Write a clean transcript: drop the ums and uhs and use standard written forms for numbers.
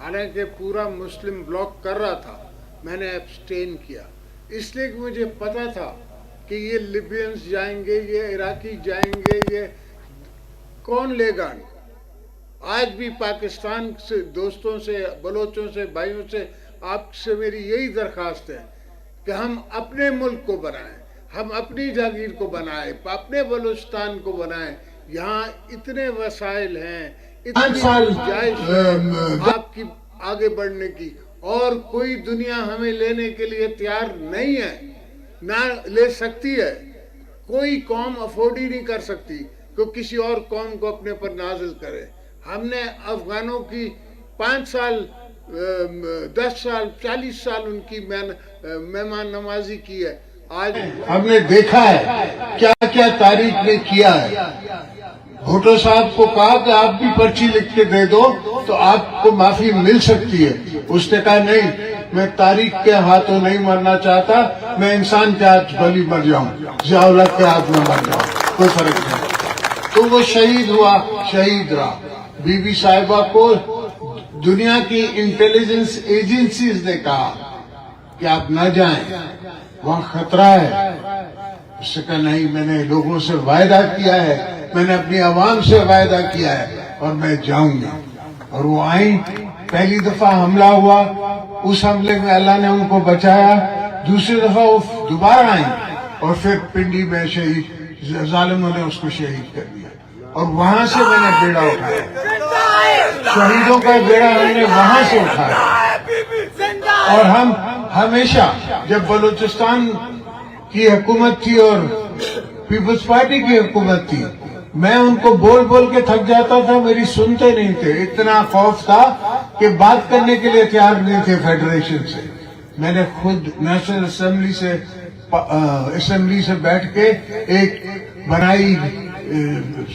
حالانکہ پورا مسلم بلاک کر رہا تھا، میں نے ایبسٹین کیا، اس لیے کہ مجھے پتا تھا کہ یہ لیبینز جائیں گے، یہ عراقی جائیں گے، یہ کون لے گا؟ آج بھی پاکستان سے دوستوں سے، بلوچوں سے، بھائیوں سے، آپ سے میری یہی درخواست ہے کہ ہم اپنے ملک کو بنائیں، ہم اپنی جاگیر کو بنائیں، اپنے بلوچستان کو بنائیں۔ یہاں اتنے وسائل ہیں، اتنی گنجائش ہے آپ کی آگے بڑھنے کی، اور کوئی دنیا ہمیں لینے کے لیے تیار نہیں ہے، نہ لے سکتی ہے۔ کوئی قوم افورڈ ہی نہیں کر سکتی کہ کسی اور قوم کو اپنے پر نازل کرے۔ ہم نے افغانوں کی 5 سال، 10 سال، 40 سال ان کی مہمان نوازی کی ہے۔ آج ہم نے دیکھا ہے کیا کیا تاریخ نے کیا ہے۔ بھٹو صاحب کو کہا کہ آپ بھی پرچی لکھ کے دے دو تو آپ کو معافی مل سکتی ہے، اس نے کہا نہیں، میں تاریخ کے ہاتھوں نہیں مرنا چاہتا، میں انسان کے ہاتھ بلی مر جاؤں، ضیاء الحق کے ہاتھ میں مر جاؤں، کوئی فرق نہیں۔ تو وہ شہید ہوا، شہید رہا۔ بی بی صاحبہ کو دنیا کی انٹیلیجنس ایجنسیز نے کہا کہ آپ نہ جائیں، وہاں خطرہ ہے۔ اس سے کہا نہیں، میں نے لوگوں سے وعدہ کیا ہے، میں نے اپنی عوام سے وعدہ کیا ہے اور میں جاؤں گا۔ اور وہ آئیں، پہلی دفعہ حملہ ہوا، اس حملے میں اللہ نے ان کو بچایا، دوسری دفعہ وہ دوبارہ آئیں اور پھر پنڈی میں شہید، ظالموں نے اس کو شہید کر دیا۔ اور وہاں سے میں نے بیڑا اٹھایا، شہیدوں کا بیڑا ہم نے وہاں سے اٹھایا۔ اور ہم ہمیشہ، جب بلوچستان کی حکومت تھی اور پیپلز پارٹی کی حکومت تھی، میں ان کو بول بول کے تھک جاتا تھا، میری سنتے نہیں تھے، اتنا خوف تھا کہ بات کرنے کے لیے تیار نہیں تھے فیڈریشن سے۔ میں نے خود نیشنل اسمبلی سے بیٹھ کے ایک بنائی